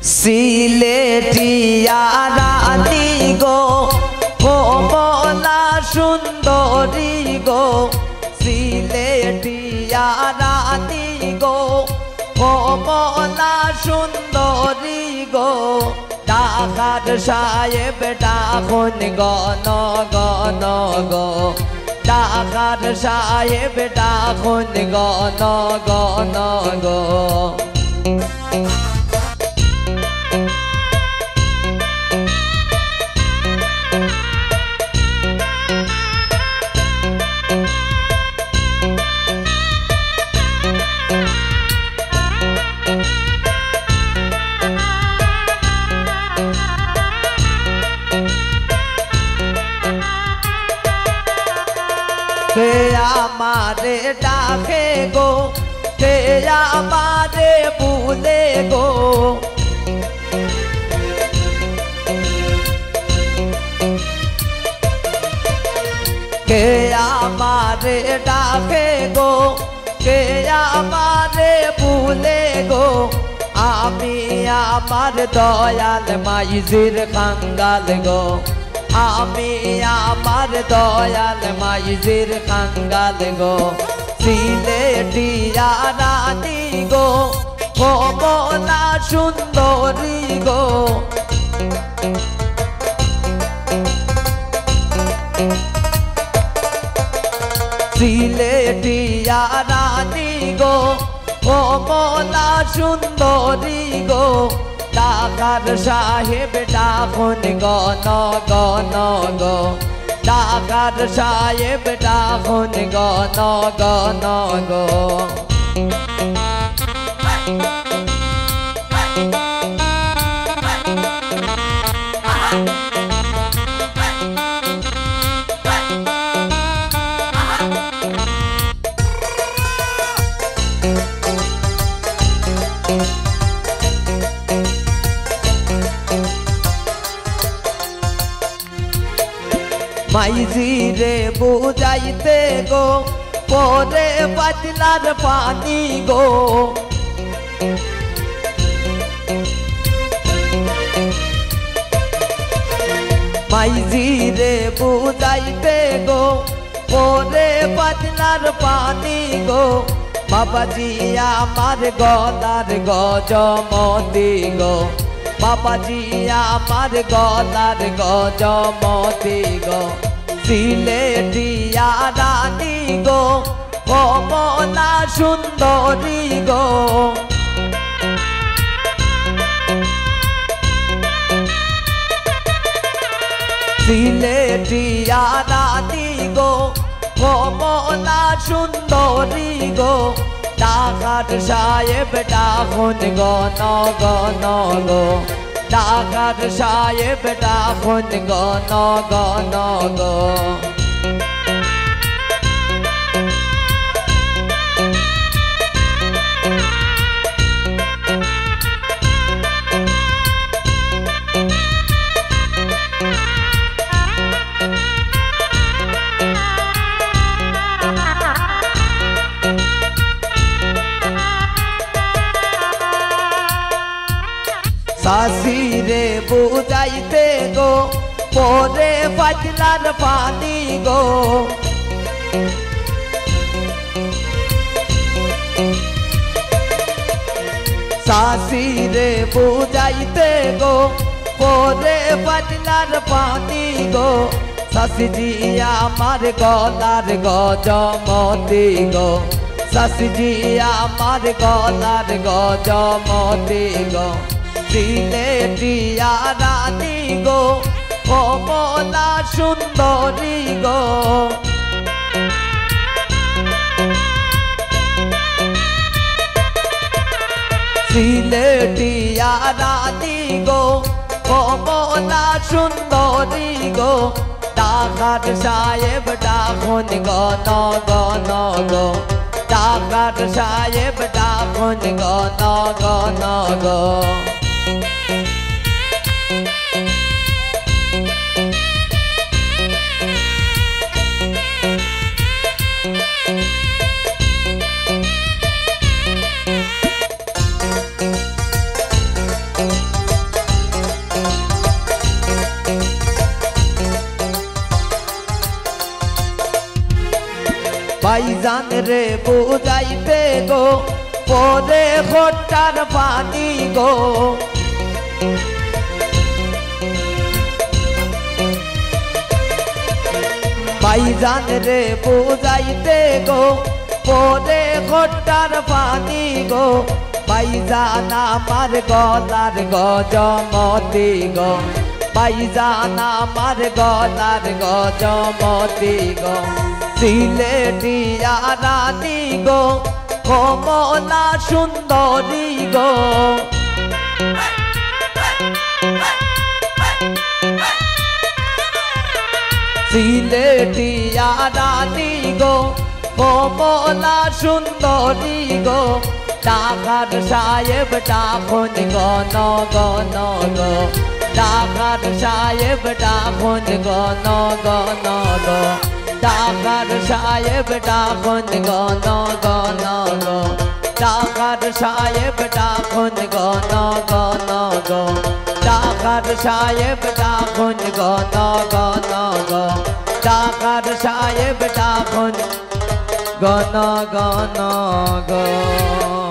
সিলেটিয়া রানী গো কমলা সুন্দরী গো সিলেটিয়া রানী গো কমলা সুন্দরী গো ডাকাত সাহেব ডাকুন গণ গণ গো ডাকাত সাহেব ডাকুন গণ গণ গো কে আমারে ডাকে গো কে আমারে ভুলে গো কে আমারে ডাকে গো কে আমারে ভুলে গো আমি আমার দয়াল মাইজির কাঙ্গাল গো আমি আমার দয়াল মাইজির কাঙ্গাল গো সিলেটিয়া রানী গো কমলা সুন্দরী গো সিলেটিয়া রানী গো কমলা সুন্দরী গো ডাকাত সাহেব ডাকুন গণ গণ গো ডাকাত সাহেব ডাকুন গণ গণ গো মাইজিরে বুঝাইতে গো পরে পাতলার পানি গো মাইজিরে বুঝাইতে গো পরে পাতলার পানি গো বাবাজি আমার গলার গজমতি গো বাবাজি আমার গলার গজমতি গো সিলেটিয়া রানী গো কমলা সুন্দরী গো সিলেটিয়া রানী গো কমলা সুন্দরী গো ডাকাত সাহেব ডাকুন গণ গণ গো ডাকাত সাহেব ডাকুন গণ গণ গো সাসিরে বুঝাইতে গো পরে পাতলার পানি গো সাসিরে বুঝাইতে গো পরে পাতলার পানি গো সাসিজি আমার গলার গজমতি গো সাসিজি আমার গলার গজমতি গো সিলেটিয়া রানী গো কমলা সুন্দরী গো সিলেটিয়া রানী গো কমলা সুন্দরী গো ডাকাত সাহেব ডাকুন গণ গণ গো ডাকাত সাহেব ডাকুন গণ গণ গো ভাইজান রে বুঝাইতে গো পরে খোটার পানি গো ভাইজান রে বুঝাইতে গো পরে খোটার পানি গো ভাইজান আমার গলার গজমতি গো ভাইজান আমার গলার গজমতি গো সিলেটিয়া রানী গো কমলা সুন্দরী গো সিলেটিয়া রানী গো কমলা সুন্দরী গো ডাকার সাহেব ডাকুন গণ গণ গো ডাকার সাহেব ডাকুন গণ গণ গো ডাকার সাহেব ডাকুন গণ গণ গো ডাকার সাহেব ডাকুন গণ গণ গো ডাকার সাহেব ডাকুন গণ গণ গো ডাকার সাহেব ডাকুন গণ গণ গো